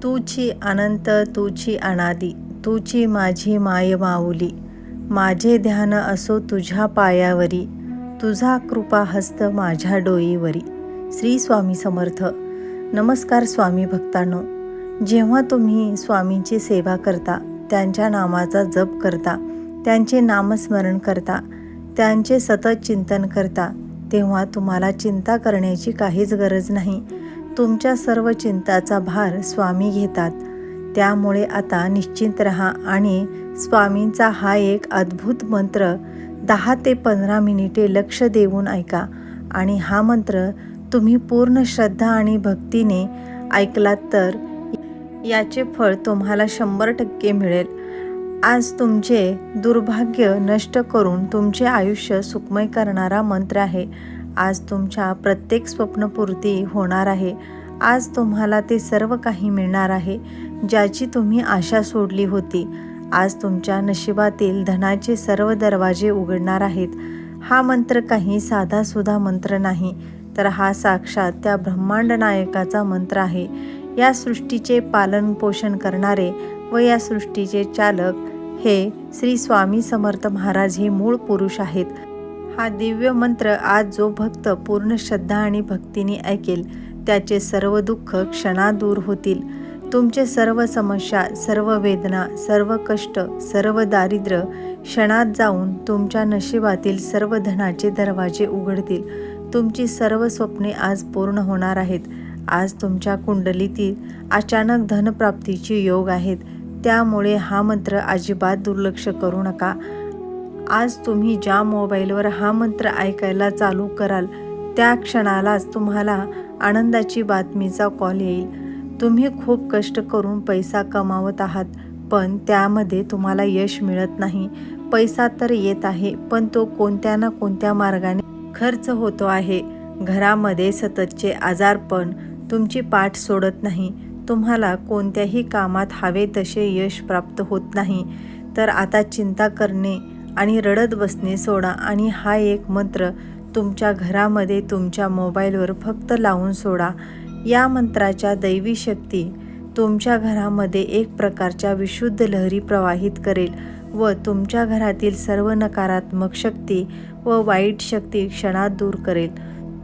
तूची अनंत तुझी अनादी, तूची माझी माय माऊली. माझे ध्यान असो तुझ्या पायावरी, तुझा कृपा हस्त माझ्या डोईवरी. श्री स्वामी समर्थ. नमस्कार स्वामी भक्तांनो. जेव्हा तुम्ही स्वामींची सेवा करता, त्यांच्या नामाचा जप करता, त्यांचे नामस्मरण करता, त्यांचे सतत चिंतन करता, तेव्हा तुम्हाला चिंता करण्याची काहीच गरज नाही. तुमच्या सर्व चिंताचा भार स्वामी घेतात. त्यामुळे आता निश्चिंत रहा आणि स्वामींचा हा एक अद्भुत मंत्र 10 ते 15 मिनिटे लक्ष देऊन ऐका. आणि हा मंत्र तुम्ही पूर्ण श्रद्धा आणि भक्तीने ऐकलात तर याचे फळ तुम्हाला 100% मिळेल. आज तुमचे दुर्भाग्य नष्ट करून तुमचे आयुष्य सुखमय करणारा मंत्र आहे. आज तुमच्या प्रत्येक स्वप्नपूर्ती होणार आहे. आज तुम्हाला ते सर्व काही मिळणार आहे ज्याची तुम्ही आशा सोडली होती. आज तुमच्या नशिबातील धनाचे सर्व दरवाजे उघडणार आहेत. हा मंत्र काही साधासुधा मंत्र नाही, तर हा साक्षात त्या ब्रह्मांड नायकाचा मंत्र आहे. या सृष्टीचे पालन पोषण करणारे व या सृष्टीचे चालक हे श्री स्वामी समर्थ महाराज हे मूळ पुरुष आहेत. हा दिव्य मंत्र आज जो भक्त पूर्ण श्रद्धा आणि भक्तीने ऐकेल त्याचे सर्व दुःख क्षणात दूर होतील. तुमचे सर्व समस्या, सर्व वेदना, सर्व कष्ट, सर्व दारिद्र्य क्षणात जाऊन तुमच्या नशिबातील सर्व धनाचे दरवाजे उघडतील. तुमची सर्व स्वप्ने आज पूर्ण होणार आहेत. आज तुमच्या कुंडलीतील अचानक धनप्राप्तीचे योग आहेत. त्यामुळे हा मंत्र अजिबात दुर्लक्ष करू नका. आज तुम्ही ज्या मोबाईलवर हा मंत्र ऐकायला चालू कराल त्या क्षणालाच तुम्हाला आनंदाची बातमीचा कॉल येईल. तुम्ही खूप कष्ट करून पैसा कमावत आहात, पण त्यामध्ये तुम्हाला यश मिळत नाही. पैसा तर येत आहे, पण तो कोणत्या ना कोणत्या मार्गाने खर्च होतो आहे. घरामध्ये सततचे आजारपण तुमची पाठ सोडत नाही. तुम्हाला कोणत्याही कामात हवे तसे यश प्राप्त होत नाही. तर आता चिंता करणे आणि रडत बसणे सोडा आणि हा एक मंत्र तुमच्या घरामध्ये तुमच्या मोबाईलवर फक्त लावून सोडा. या मंत्राच्या दैवी शक्ती तुमच्या घरामध्ये एक प्रकारच्या विशुद्ध लहरी प्रवाहित करेल व तुमच्या घरातील सर्व नकारात्मक शक्ती व वाईट शक्ती क्षणात दूर करेल.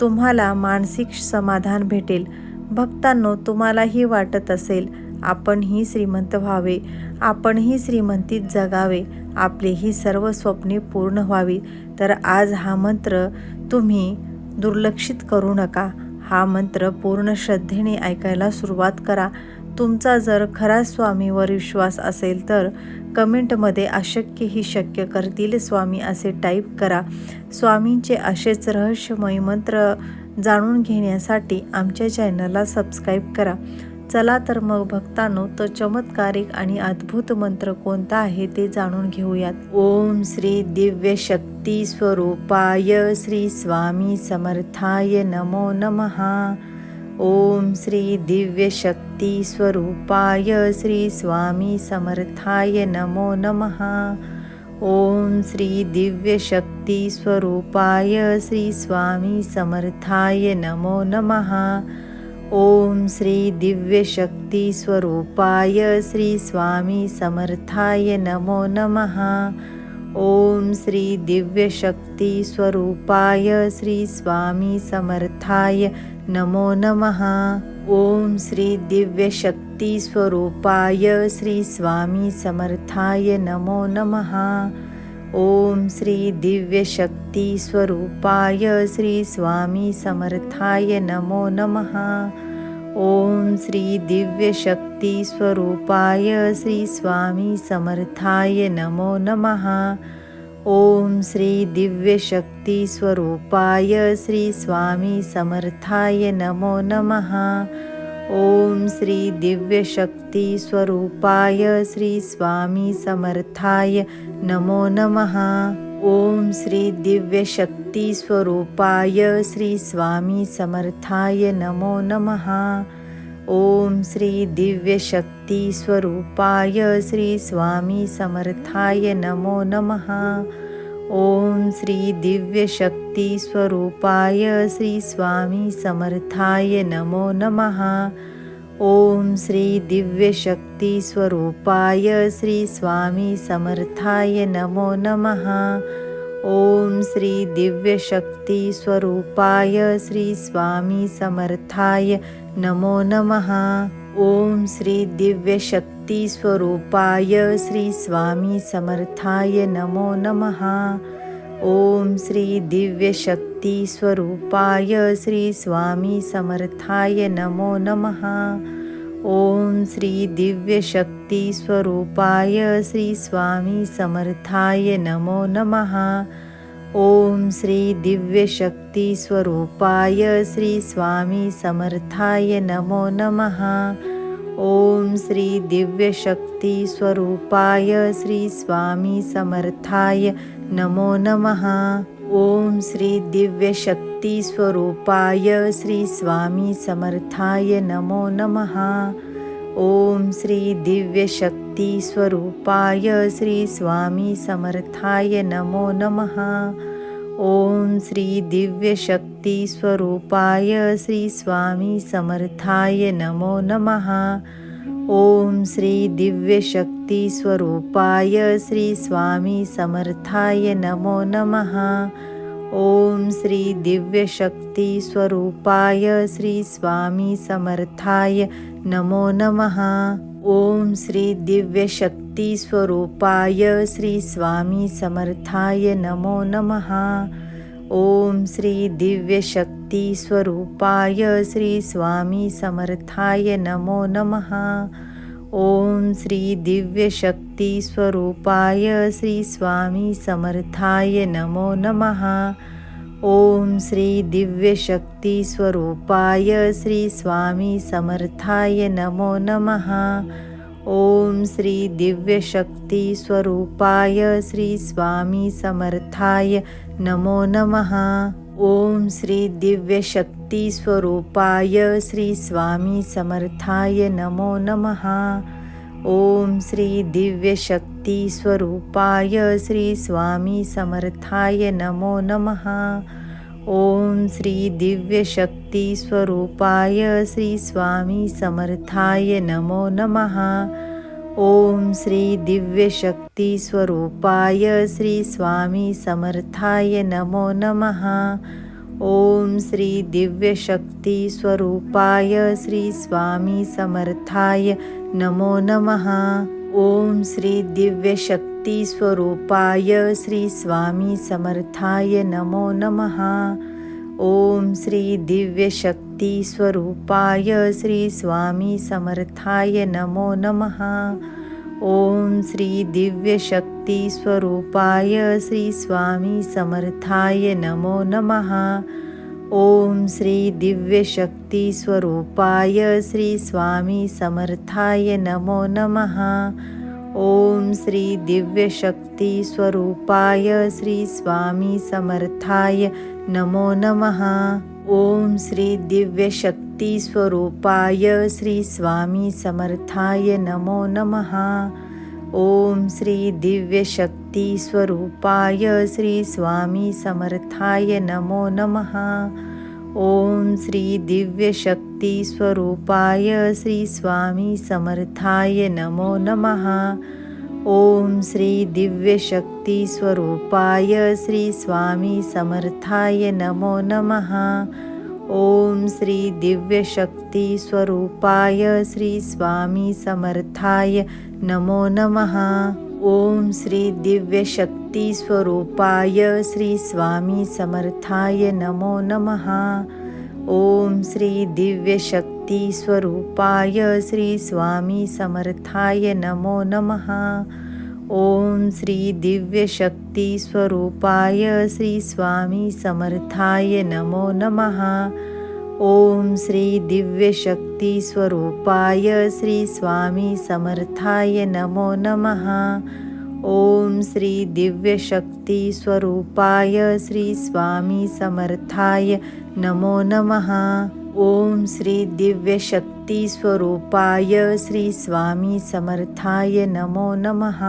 तुम्हाला मानसिक समाधान भेटेल. भक्तांनो, तुम्हालाही वाटत असेल आपणही श्रीमंत व्हावे, आपणही श्रीमंतीत जगावे, आपलीही सर्व स्वप्ने पूर्ण व्हावी, तर आज हा मंत्र तुम्ही दुर्लक्षित करू नका. हा मंत्र पूर्ण श्रद्धेने ऐकायला सुरुवात करा. तुमचा जर खरा स्वामीवर विश्वास असेल तर कमेंटमध्ये अशक्य ही शक्य करतील स्वामी असे टाईप करा. स्वामींचे असेच रहस्यमय मंत्र जाणून घेण्यासाठी आमच्या चॅनलला सबस्क्राईब करा. चला तर मग भक्तांनो, तो चमत्कारिक आणि अद्भुत मंत्र कोणता आहे ते जाणून घेऊयात. ओम श्री दिव्य शक्ती स्वरूपाय श्री स्वामी समर्थाय नमो नमः. ओम श्री दिव्य शक्ती स्वरूपाय श्री स्वामी समर्थाय नमो नमः. ओम श्री दिव्य शक्ती स्वरूपाय श्री स्वामी समर्थाय नमो नमः. ओम श्री दिव्य शक्ती स्वरूपाय श्री स्वामी समर्थाय नमो नमः. ओम श्री दिव्य शक्ती स्वरूपाय श्री स्वामी समर्थाय नमो नमः. ओम श्री दिव्य शक्ती स्वरूपाय श्री स्वामी समर्थाय नमो नमः. ओम श्री दिव्य शक्ती स्वरूपाय श्री स्वामी समर्थाय नमो नमः. ओम श्री दिव्य शक्ती स्वरूपाय श्री स्वामी समर्थाय नमो नमः. ओम श्री दिव्य शक्ती स्वरूपाय श्री स्वामी समर्थाय नमो नमः. ओम श्री दिव्य शक्ती स्वरूपाय श्री स्वामी समर्थाय नमो नमः. ओम श्री दिव्य शक्ती स्वरूपाय श्री स्वामी समर्थाय नमो नमः. ओम श्री दिव्य शक्ती स्वरूपाय श्री स्वामी समर्थाय नमो नमः. ओम श्री दिव्य शक्ती स्वरूपाय श्री स्वामी समर्थाय नमो नमः. ओम श्री दिव्य शक्ती स्वरूपाय श्री स्वामी समर्थाय नमो नमः. ओम श्री दिव्य शक्ती स्वरूपाय श्री स्वामी समर्थाय नमो नमः. ओम श्री दिव्य शक्ती स्वरूपाय श्री स्वामी समर्थाय नमो नमः. ओम श्री दिव्य शक्ती स्वरूपाय श्री स्वामी समर्थाय नमो नमः. ओम श्री दिव्य शक्ती स्वरूपाय श्री स्वामी समर्थाय नमो नमः. ओम श्री दिव्य शक्ती स्वरूपाय श्री स्वामी समर्थाय नमो नमः. ओम श्री दिव्य शक्ती स्वरूपाय श्री स्वामी समर्थाय नमो नमः. ओम श्री दिव्य शक्ती स्वरूपाय श्री स्वामी समर्थाय नमो नमः. ओम श्री दिव्य शक्ती स्वरूपाय श्री स्वामी समर्थाय नमो नमः. ओम श्री दिव्य शक्ती स्वरूपाय श्री स्वामी समर्थाय नमो नमः. ओम श्री दिव्य शक्ती स्वरूपाय श्री स्वामी समर्थाय नमो नमः. ओम श्री दिव्य शक्ती स्वरूपाय श्री स्वामी समर्थाय नमो नमः. ओम श्री दिव्य शक्ती स्वरूपाय श्री स्वामी समर्थाय नमो नमः. ओम श्री दिव्य शक्ती स्वरूपाय श्री स्वामी समर्थाय नमो नमः. ओम श्री दिव्य शक्ती स्वरूपाय श्री स्वामी समर्थाय नमो नमः. ओम श्री दिव्य शक्ती स्वरूपाय श्री स्वामी समर्थाय नमो नमः. ओम श्री दिव्य शक्ती स्वरूपाय श्री स्वामी समर्थाय नमो नमः. ओम श्री दिव्य शक्ती स्वरूपाय श्री स्वामी समर्थाय नमो नमः. ओम श्री दिव्य शक्ती स्वरूपाय श्री स्वामी समर्थाय नमो नमः. ओम श्री दिव्य शक्ती स्वरूपाय श्री स्वामी समर्थाय नमो नमः. ओम श्री दिव्य शक्ती स्वरूपाय श्री स्वामी समर्थाय नमो नमः. ओम श्री दिव्य शक्ती स्वरूपाय श्री स्वामी समर्थाय नमो नमः. ओम श्री दिव्य शक्ती स्वरूपाय श्री स्वामी समर्थाय नमो नमः. ओम श्री दिव्य शक्ती स्वरूपाय श्री स्वामी समर्थाय नमो नमः. ओम श्री दिव्य शक्ती स्वरूपाय श्री स्वामी समर्थाय नमो नमः. ओम श्री दिव्य शक्ती स्वरूपाय श्री स्वामी समर्थाय नमो नमः. ओम श्री दिव्य शक्ती स्वरूपाय श्री स्वामी समर्थाय नमो नमः. ओम श्री दिव्य शक्ती स्वरूपाय श्री स्वामी समर्थाय नमो नमः. ओम श्री दिव्य शक्ती स्वरूपाय श्री स्वामी समर्थाय नमो नमः. ओम श्री दिव्य शक्ती स्वरूपाय श्री स्वामी समर्थाय नमो नमः. ओम श्री दिव्य शक्ती स्वरूपाय श्री स्वामी समर्थाय नमो नमः. ओम श्री दिव्य शक्ती स्वरूपाय श्री स्वामी समर्थाय नमो नमः. ओम श्री दिव्य शक्ती स्वरूपाय श्री स्वामी समर्थाय नमो नमः. ओम श्री दिव्य शक्ती स्वरूपाय श्री स्वामी समर्थाय नमो नमः. ओम श्री दिव्य शक्ती स्वरूपाय श्री स्वामी समर्थाय नमो नमः. ओम श्री दिव्य शक्ती स्वरूपाय श्री स्वामी समर्थाय नमो नमः. ओम श्री दिव्य शक्ती स्वरूपाय श्री स्वामी समर्थाय नमो नमः. ओम श्री दिव्य शक्ती स्वरूपाय श्री स्वामी समर्थाय नमो नमः.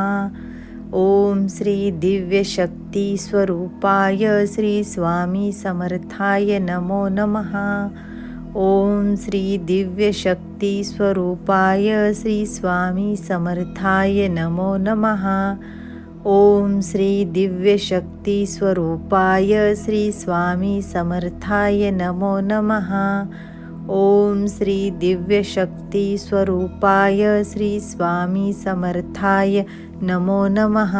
ओम श्री दिव्य शक्ती स्वरूपाय श्री स्वामी समर्थाय नमो नमः. ओम श्री दिव्य शक्ती स्वरूपाय श्री स्वामी समर्थाय नमो नमः. ओम श्री दिव्य शक्ती स्वरूपाय श्री स्वामी समर्थाय नमो नमः. ओम श्री दिव्य शक्ती स्वरूपाय श्री स्वामी समर्थाय नमो नमः.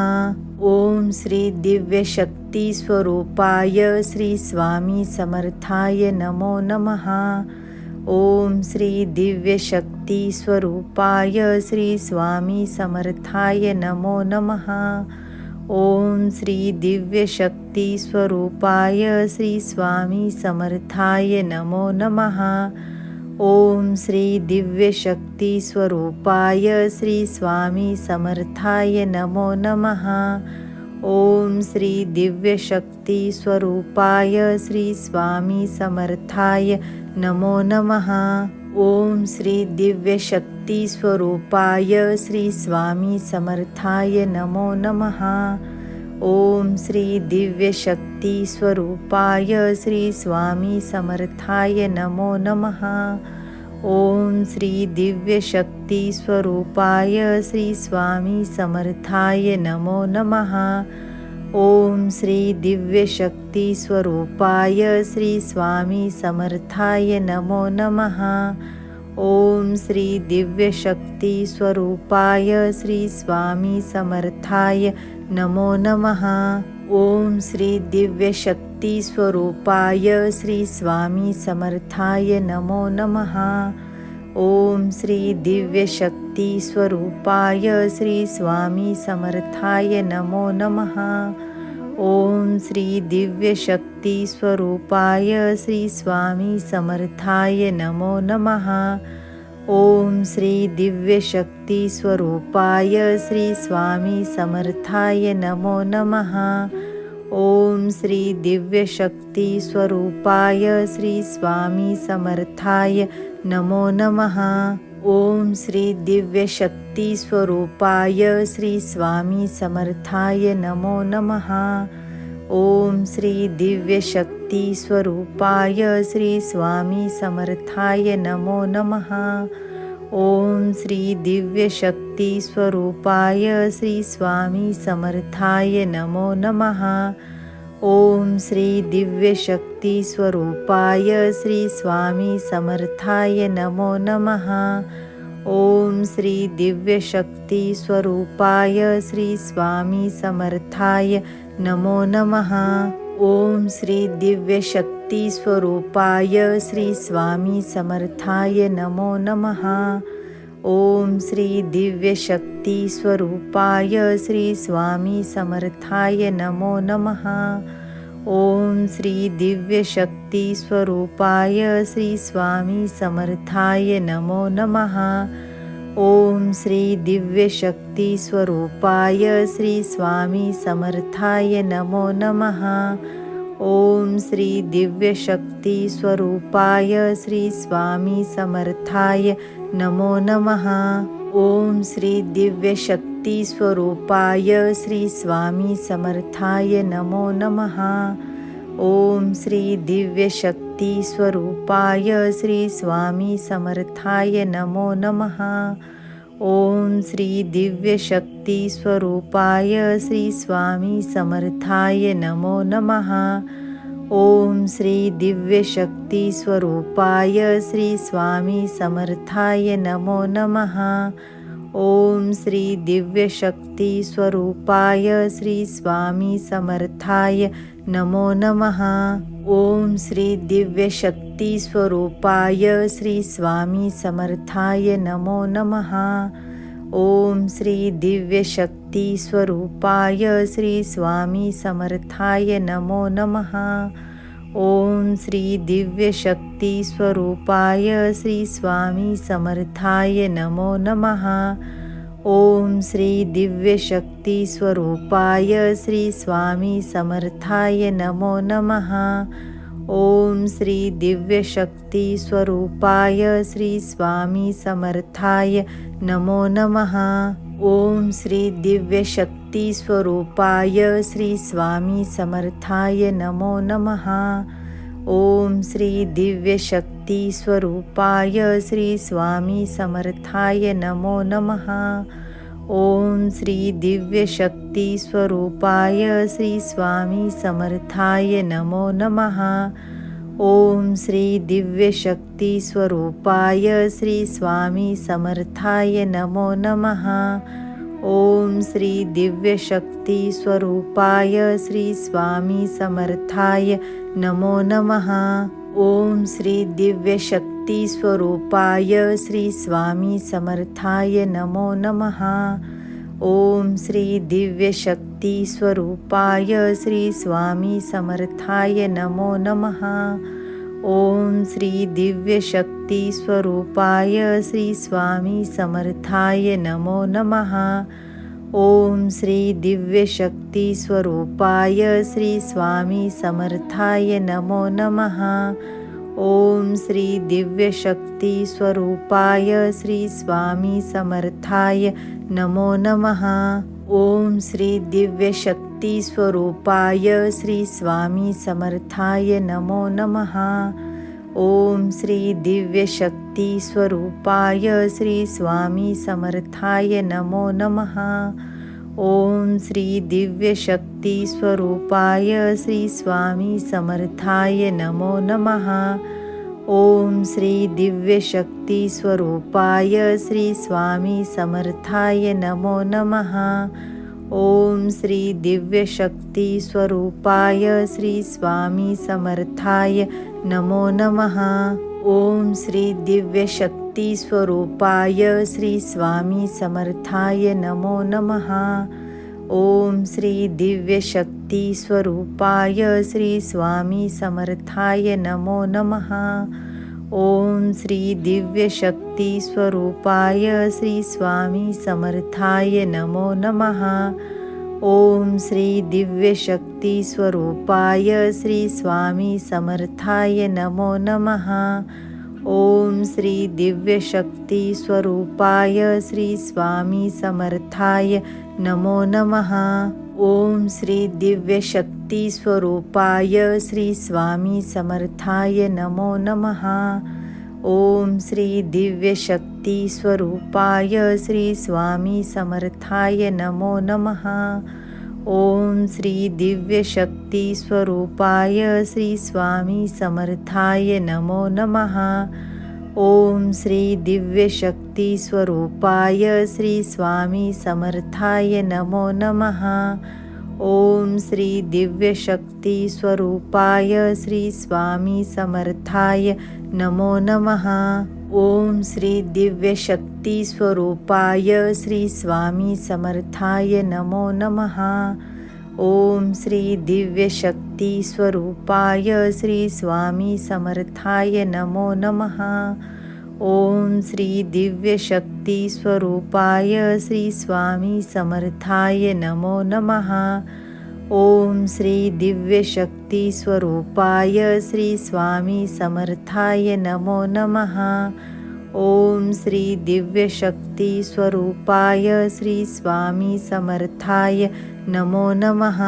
ओम श्री दिव्य शक्ती स्वरूपाय श्री स्वामी समर्थाय नमो नमः. ओम श्री दिव्य शक्ती स्वरूपाय श्री स्वामी समर्थाय नमो नमः. ओम श्री दिव्य शक्ती स्वरूपाय श्री स्वामी समर्थाय नमो नमः. ओम श्री दिव्य शक्ती स्वरूपाय श्री स्वामी समर्थाय नमो नमः. ओम श्री दिव्य शक्ती स्वरूपाय श्री स्वामी समर्थाय नमो नमः. ओम श्री दिव्य शक्ती स्वरूपाय श्री स्वामी समर्थाय नमो नमः. ओम श्री दिव्य शक्ती स्वरूपाय श्री स्वामी समर्थाय नमो नमः. ओम श्री दिव्य शक्ती स्वरूपाय श्री स्वामी समर्थाय नमो नमः. ओम श्री दिव्य शक्ती स्वरूपाय श्री स्वामी समर्थाय नमो नमः. ओम श्री दिव्य शक्ती स्वरूपाय श्री स्वामी समर्थाय नमो नमः. ओम श्री दिव्य शक्ती स्वरूपाय श्री स्वामी समर्थाय नमो नमः. ओम श्री दिव्य शक्ती स्वरूपाय श्री स्वामी समर्थाय नमो नमः. ओम श्री दिव्य शक्ती स्वरूपाय श्री स्वामी समर्थाय नमो नमः. ओम श्री दिव्य शक्ती स्वरूपाय श्री स्वामी समर्थाय नमो नमः. ओम श्री दिव्य शक्ती स्वरूपाय श्री स्वामी समर्थाय नमो नमः. ओम श्री दिव्य शक्ती स्वरूपाय श्री स्वामी समर्थाय नमो नमः. ओम श्री दिव्य शक्ती स्वरूपाय श्री स्वामी समर्थाय नमो नमः. ओम श्री दिव्य शक्ती स्वरूपाय श्री स्वामी समर्थाय नमो नमः. ओम श्री दिव्य शक्ती स्वरूपाय श्री स्वामी समर्थाय नमो नमः. ओम श्री दिव्य शक्ती स्वरूपाय श्री स्वामी समर्थाय नमो नमः. ओम श्री दिव्य शक्ती स्वरूपाय श्री स्वामी समर्थाय नमो नमः. ओम श्री दिव्य शक्ती स्वरूपाय श्री स्वामी समर्थाय नमो नमः. ओम श्री दिव्य शक्ती स्वरूपाय श्री स्वामी समर्थाय नमो नमः. ओम श्री दिव्य शक्ती स्वरूपाय श्री स्वामी समर्थाय नमो नमः. ओम श्री दिव्य शक्ती स्वरूपाय श्री स्वामी समर्थाय नमो नमः. ओम श्री दिव्य शक्ती स्वरूपाय श्री स्वामी समर्थाय नमो नमः. ओम श्री दिव्य शक्ती स्वरूपाय श्री स्वामी समर्थाय नमो नमः. ओम श्री दिव्य शक्ती स्वरूपाय श्री स्वामी समर्थाय नमो नमः. ओम श्री दिव्य शक्ती स्वरूपाय श्री स्वामी समर्थाय नमो नमः. ओम श्री दिव्य शक्ती स्वरूपाय श्री स्वामी समर्थाय नमो नमः. ओम श्री दिव्य शक्ती स्वरूपाय श्री स्वामी समर्थाय नमो नमः. ओम श्री दिव्य शक्ती स्वरूपाय श्री स्वामी समर्थाय नमो नमः. ओम श्री दिव्य शक्ती स्वरूपाय श्री स्वामी समर्थाय नमो नमः. ओम श्री दिव्य शक्ती स्वरूपाय श्री स्वामी समर्थाय नमो नमः. ओम श्री दिव्य शक्ती स्वरूपाय श्री स्वामी समर्थाय नमो नमः. ओम श्री दिव्य शक्ती स्वरूपाय श्री स्वामी समर्थाय नमो नमः. ओम श्री दिव्य शक्ती दिव्यशक्तिस्वरूपाय श्री स्वामी समर्थाय नमो नमः. ओम श्री दिव्यशक्तिस्वरूपाय श्री स्वामी समर्थाय नमो नमः. ओम श्री दिव्यशक्तिस्वरूपाय श्री स्वामी समर्थाय नमो नमः. ओम श्री दिव्यशक्तिस्वरूपाय श्री स्वामी समर्थाय नमो नमः. ओम श्री दिव्यशक्तिस्वरूपाय श्री स्वामी समर्थाय नमो नमः. ओम श्री दिव्यशक्तिस्वरूपाय श्री स्वामी समर्थाय नमो नमः. ओम श्री दिव्यशक्तिस्वरूपाय श्री स्वामी समर्थाय नमो नमः. ओम श्री दिव्यशक्तिस्वरूपाय श्री स्वामी समर्थाय नमो नमः. ओम श्री दिव्यशक्तिस्वरूपाय श्री स्वामी समर्थाय नमो नमः. ओम श्री दिव्यशक्तिस्वरूपाय श्री स्वामी समर्थाय नमो नमः. ओम श्री दिव्यशक्तिस्वरूपाय श्री स्वामी समर्थाय नमो नमः. ओम श्री दिव्यशक्तिस्वरूपाय श्री स्वामी समर्थाय नमो नमः. ओम श्री दिव्यशक्तिस्वरूपाय श्री स्वामी समर्थाय नमो नमः. ओम श्री दिव्यशक्तिस्वरूपाय श्री स्वामी समर्थाय नमो नमः. ओम श्री दिव्यशक्तिस्वरूपाय श्री स्वामी समर्थाय नमो नमः. ओम श्री दिव्यशक्तिस्वरूपाय श्री स्वामी समर्थाय नमो नमः. ओम श्री दिव्यशक्तिस्वरूपाय श्री स्वामी समर्थाय नमो नमः. ओम श्री दिव्यशक्तिस्वरूपाय श्री स्वामी समर्थाय नमो नमः. ओम श्री दिव्यशक्तिस्वरूपाय श्री स्वामी समर्थाय नमो नमः. ओम श्री दिव्यशक्तिस्वरूपाय श्री स्वामी समर्थाय नमो नमः. ओम श्री दिव्यशक्तिस्वरूपाय श्री स्वामी समर्थाय नमो नमः. ओम श्री दिव्यशक्तिस्वरूपाय श्री स्वामी समर्थाय नमो नमः. ओम श्री दिव्यशक्तिस्वरूपाय श्री स्वामी समर्थाय नमो नमः. ओम श्री दिव्यशक्तिस्वरूपाय श्री स्वामी समर्थाय नमो नमः. ओम श्री दिव्यशक्तिस्वरूपाय श्री स्वामी समर्थाय नमो नमः. ओम श्री दिव्यशक्तिस्वरूपाय श्री स्वामी समर्थाय नमो नमः. ओम श्री दिव्यशक्तिस्वरूपाय श्री स्वामी समर्थाय नमो नमः. ओम श्री दिव्यशक्तिस्वरूपाय श्री स्वामी समर्थाय नमो नमः. ओम श्री दिव्यशक्तिस्वरूपाय श्री स्वामी समर्थाय नमो नमः.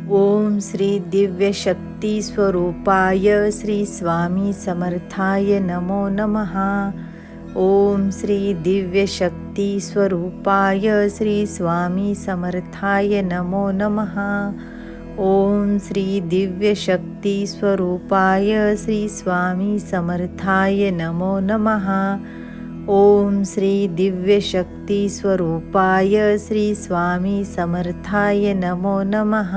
ओम श्री दिव्यशक्तिस्वरूपाय श्री स्वामी समर्थाय नमो नमः. ओम श्री दिव्यशक्तिस्वरूपाय श्री स्वामी समर्थाय नमो नमः. ओम श्री दिव्यशक्तिस्वरूपाय श्री स्वामी समर्थाय नमो नमः. ओम श्री दिव्यशक्तिस्वरूपाय श्री स्वामी समर्थाय नमो नमः.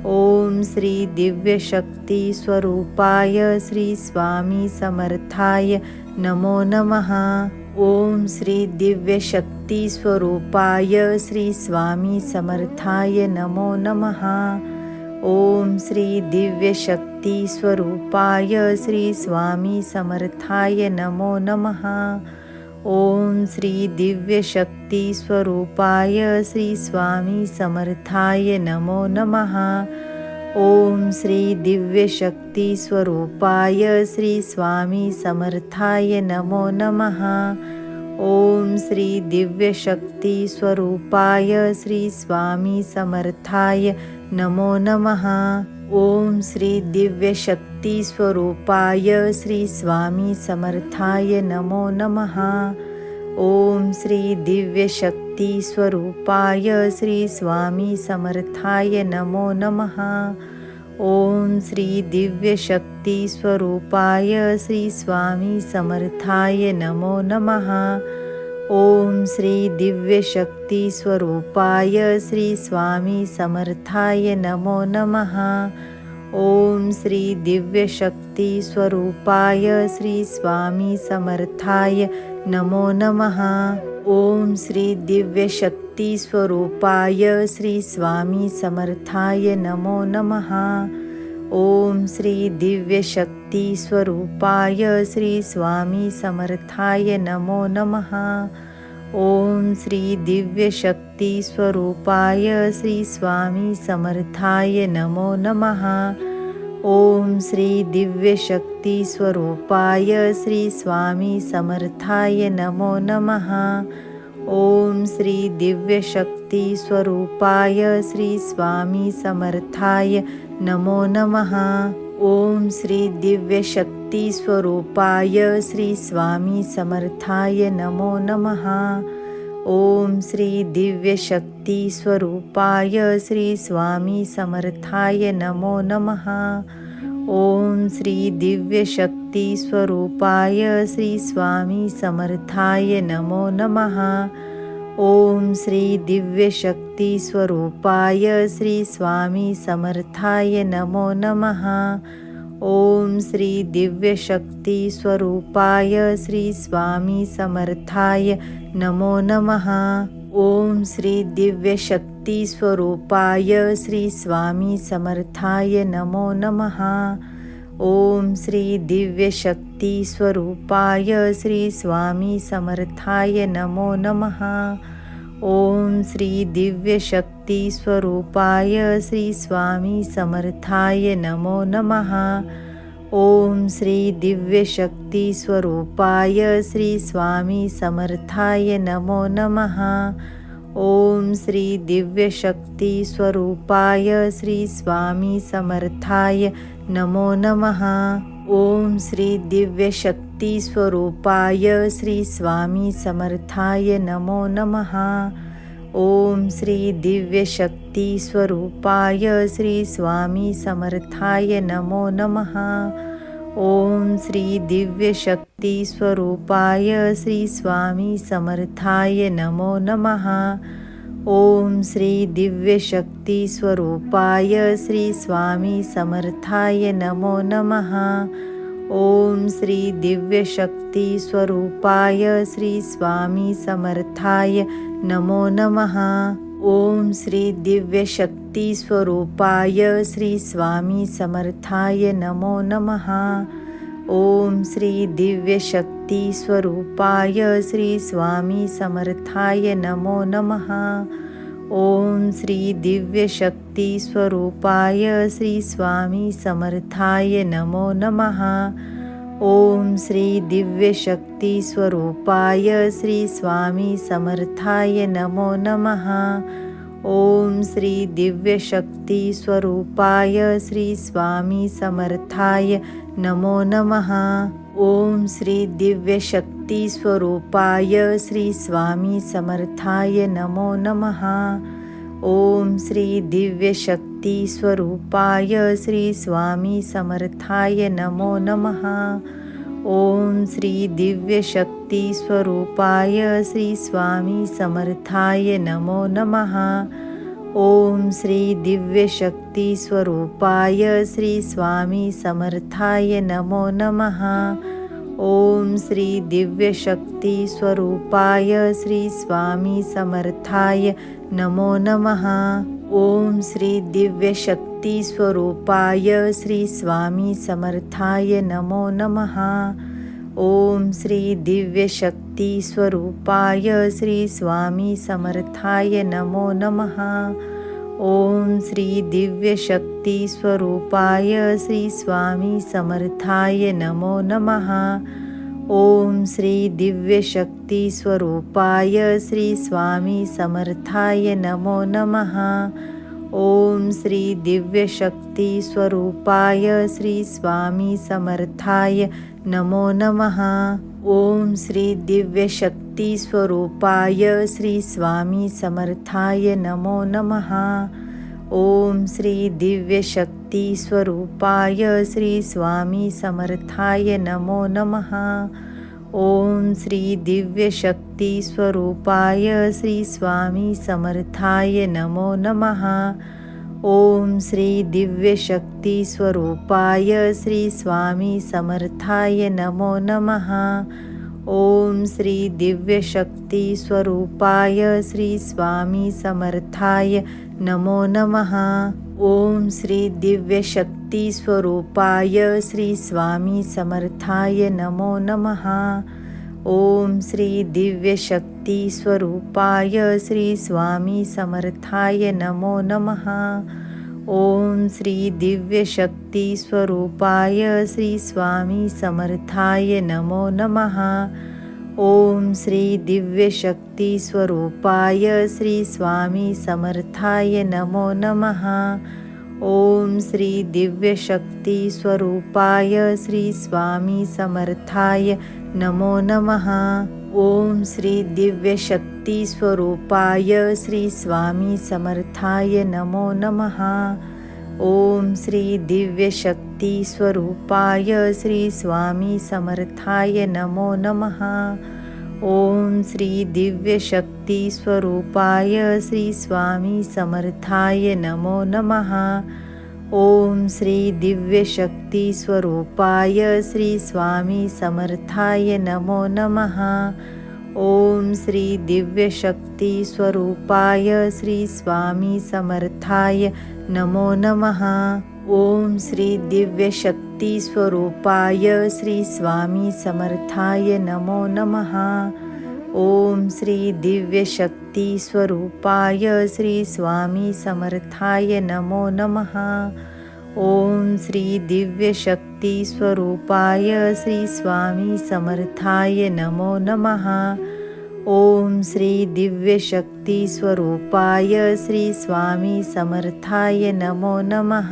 ओम श्री दिव्यशक्तिस्वरूपाय श्री स्वामी समर्थाय नमो नमः. ओम श्री दिव्यशक्तिस्वरूपाय श्री स्वामी समर्थाय नमो नमः. ओम श्री दिव्यशक्तिस्वरूपाय श्री स्वामी समर्थाय नमो नमः. ओम श्री दिव्यशक्तिस्वरूपाय श्री स्वामी समर्थाय नमो नमः. ओम श्री दिव्यशक्तिस्वरूपाय श्री स्वामी समर्थाय नमो नमः. ओम श्री दिव्यशक्तिस्वरूपाय श्री स्वामी समर्थाय नमो नमः. ओम श्री दिव्य शक्ती स्वरूपाय श्री स्वामी समर्थाय नमो नमः. ओम श्री दिव्य शक्ती स्वरूपाय श्री स्वामी समर्थाय नमो नमः. ओम श्री दिव्य शक्ती स्वरूपाय श्री स्वामी समर्थाय नमो नमः. ओम श्री दिव्य शक्ती स्वरूपाय श्री स्वामी समर्थाय नमो नमः. ओम श्री दिव्य शक्ती स्वरूपाय श्री स्वामी समर्थाय नमो नमः. ओम श्री दिव्य शक्ती स्वरूपाय श्री स्वामी समर्थाय नमो नमः. ओम श्री दिव्य शक्ती स्वरूपाय श्री स्वामी समर्थाय नमो नमः. ओम श्री दिव्य शक्ती स्वरूपाय श्री स्वामी समर्थाय नमो नमः. ओम श्री दिव्य शक्ती स्वरूपाय श्री स्वामी समर्थाय नमो नमः. ओम श्री दिव्य शक्ती स्वरूपाय श्री स्वामी समर्थाय नमो नमः. ओम श्री दिव्य शक्ती स्वरूपाय श्री स्वामी समर्थाय नमो नमः. ओम श्री दिव्य शक्ती स्वरूपाय श्री स्वामी समर्थाय नमो नमः. ओम श्री दिव्य शक्ती स्वरूपाय श्री स्वामी समर्थाय नमो नमः. ओम श्री दिव्य शक्ती स्वरूपाय श्री स्वामी समर्थाय नमो नमः. ओम श्री दिव्य शक्ती स्वरूपाय श्री स्वामी समर्थाय नमो नमः. ओम श्री दिव्य शक्ती स्वरूपाय श्री स्वामी समर्थाय नमो नमः. ओम श्री दिव्य शक्ती स्वरूपाय श्री स्वामी समर्थाय नमो नमः. ओम श्री दिव्य शक्ती स्वरूपाय श्री स्वामी समर्थाय नमो नमः. ओम श्री दिव्य शक्ती स्वरूपाय श्री स्वामी समर्थाय नमो नमः. ओम श्री दिव्य शक्ती स्वरूपाय श्री स्वामी समर्थाय नमो नमः. ओम श्री दिव्य शक्ती स्वरूपाय श्री स्वामी समर्थाय नमो नमः. ओम श्री दिव्य शक्ती स्वरूपाय श्री स्वामी समर्थाय नमो नमः. ओम श्री दिव्य शक्ती स्वरूपाय श्री स्वामी समर्थाय नमो नमः. ओम श्री दिव्य शक्ती स्वरूपाय श्री स्वामी समर्थाय नमो नमः. ओम श्री दिव्य शक्ती स्वरूपाय श्री स्वामी समर्थाय नमो नमः. ओम श्री दिव्य शक्ती स्वरूपाय श्री स्वामी समर्थाय नमो नमः. ओम श्री दिव्य शक्ती स्वरूपाय श्री स्वामी समर्थाय नमो नमः. ओम श्री दिव्य शक्ती स्वरूपाय श्री स्वामी समर्थाय नमो नमः. ओम श्री दिव्य शक्ती स्वरूपाय श्री स्वामी समर्थाय नमो नमः. ओम श्री दिव्य शक्ती स्वरूपाय श्री स्वामी समर्थाय नमो नमः. ओम श्री दिव्य शक्ती स्वरूपाय श्री स्वामी समर्थाय नमो नमः. ओम श्री दिव्य शक्ती स्वरूपाय श्री स्वामी समर्थाय नमो नमः. ओम श्री दिव्य शक्ती स्वरूपाय श्री स्वामी समर्थाय नमो नमः. ओम श्री दिव्य शक्ती स्वरूपाय श्री स्वामी समर्थाय नमो नमः. ओम श्री दिव्य शक्ती स्वरूपाय श्री स्वामी समर्थाय नमो नमः. ओम श्री दिव्य शक्ती स्वरूपाय श्री स्वामी समर्थाय नमो नमः. ओम श्री दिव्य शक्ती स्वरूपाय श्री स्वामी समर्थाय नमो नमः. ओम श्री दिव्य शक्ती स्वरूपाय श्री स्वामी समर्थाय नमो नमः. ओम श्री दिव्य शक्ती स्वरूपाय श्री स्वामी समर्थाय नमो नमः. ओम श्री दिव्य शक्ती स्वरूपाय श्री स्वामी समर्थाय नमो नमः. ओम श्री दिव्य शक्ती स्वरूपाय श्री स्वामी समर्थाय नमो नमः. ओम श्री दिव्य शक्ती स्वरूपाय श्री स्वामी समर्थाय नमो नमः. ओम श्री दिव्य शक्ती स्वरूपाय श्री स्वामी समर्थाय नमो नमः. ओम श्री दिव्य शक्ती स्वरूपाय श्री स्वामी समर्थाय नमो नमः. ओम श्री दिव्य शक्ती स्वरूपाय श्री स्वामी समर्थाय नमो नमः. ओम श्री दिव्य शक्ती स्वरूपाय श्री स्वामी समर्थाय नमो नमः. ओम श्री दिव्य शक्ती स्वरूपाय श्री स्वामी समर्थाय नमो नमः. ओम श्री दिव्य शक्ती स्वरूपाय श्री स्वामी समर्थाय नमो नमः. ओम श्री दिव्य शक्ती स्वरूपाय श्री स्वामी समर्थाय नमो नमः. ओम श्री दिव्य शक्ती स्वरूपाय श्री स्वामी समर्थाय नमो नमः. ओम श्री दिव्य शक्ती स्वरूपाय श्री स्वामी समर्थाय नमो नमः. ओम श्री दिव्य शक्ती स्वरूपाय श्री स्वामी समर्थाय नमो नमः. ओम श्री दिव्य शक्ती स्वरूपाय श्री स्वामी समर्थाय नमो नमः. ओम श्री दिव्य शक्ती स्वरूपाय श्री स्वामी समर्थाय नमो नमः. ओम श्री दिव्य शक्ती स्वरूपाय श्री स्वामी समर्थाय नमो नमः. ओम श्री दिव्य शक्ती स्वरूपाय श्री स्वामी समर्थाय नमो नमः. ओम श्री दिव्य शक्ती स्वरूपाय श्री स्वामी समर्थाय नमो नमः. ओम श्री दिव्य शक्ती स्वरूपाय श्री स्वामी समर्थाय नमो नमः. ओम श्री दिव्य शक्ती स्वरूपाय श्री स्वामी समर्थाय नमो नमः.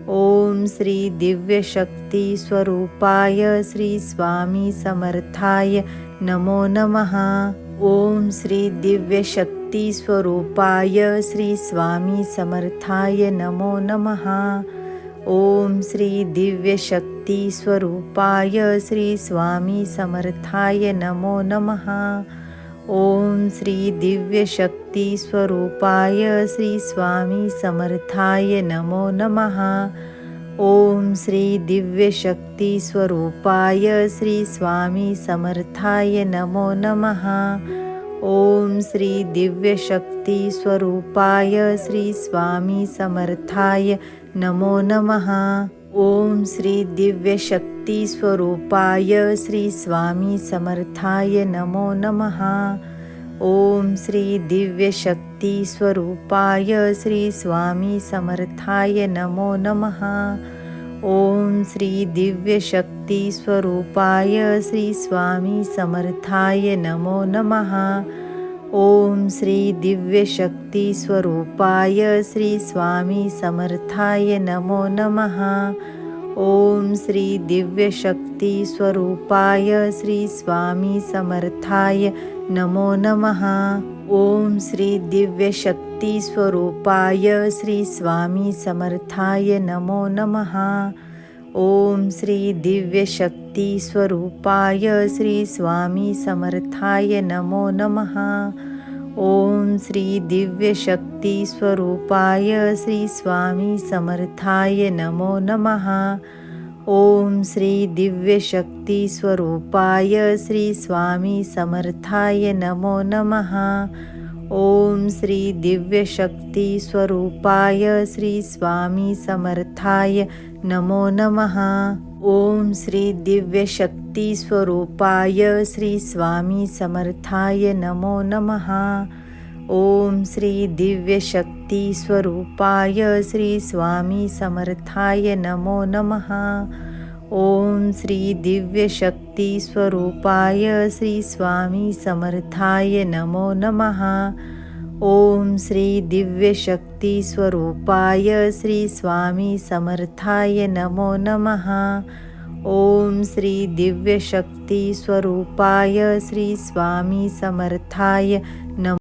ओम श्री दिव्य शक्ती स्वरूपाय श्री स्वामी समर्थाय नमो नमः. ओम श्री दिव्य शक्ती स्वरूपाय श्री स्वामी समर्थाय नमो नमः. ओम श्री दिव्य शक्ती स्वरूपाय श्री स्वामी समर्थाय नमो नमः. ओम श्री दिव्य शक्ती स्वरूपाय श्री स्वामी समर्थाय नमो नमः. ओम श्री दिव्य शक्ती स्वरूपाय श्री स्वामी समर्थाय नमो नमः. ओम श्री दिव्य शक्ती स्वरूपाय श्री स्वामी समर्थाय नमो नमः. ओम श्री दिव्य शक्ती स्वरूपाय श्री स्वामी समर्थाय नमो नमः. ओम श्री दिव्य शक्ती स्वरूपाय श्री स्वामी समर्थाय नमो नमः. ओम श्री दिव्य शक्ती स्वरूपाय श्री स्वामी समर्थाय नमो नमः. ओम श्री दिव्य शक्ती स्वरूपाय श्री स्वामी समर्थाय नमो नमः. ओम श्री दिव्य शक्ती स्वरूपाय श्री स्वामी समर्थाय नमो नमः. ओम श्री दिव्य शक्ती स्वरूपाय श्री स्वामी समर्थाय नमो नमः. ओम श्री दिव्य शक्ती स्वरूपाय श्री स्वामी समर्थाय नमो नमः. ओम श्री दिव्य शक्ती स्वरूपाय श्री स्वामी समर्थाय नमो नमः. ओम श्री दिव्य शक्ती स्वरूपाय श्री स्वामी समर्थाय नमो नमः. ओम श्री दिव्य शक्ती स्वरूपाय श्री स्वामी समर्थाय नमो नमः. ओम श्री दिव्य शक्ती स्वरूपाय श्री स्वामी समर्थाय नमो नमः. ओम श्री दिव्य शक्ती स्वरूपाय श्री स्वामी समर्थाय नमो नमः. ओम श्री दिव्य शक्ती स्वरूपाय श्री स्वामी समर्थाय नमो नमः. ओम श्री दिव्य शक्ती स्वरूपाय श्री स्वामी समर्थाय नमो नमः. ओम श्री दिव्य शक्ती स्वरूपाय श्री स्वामी समर्थाय नमो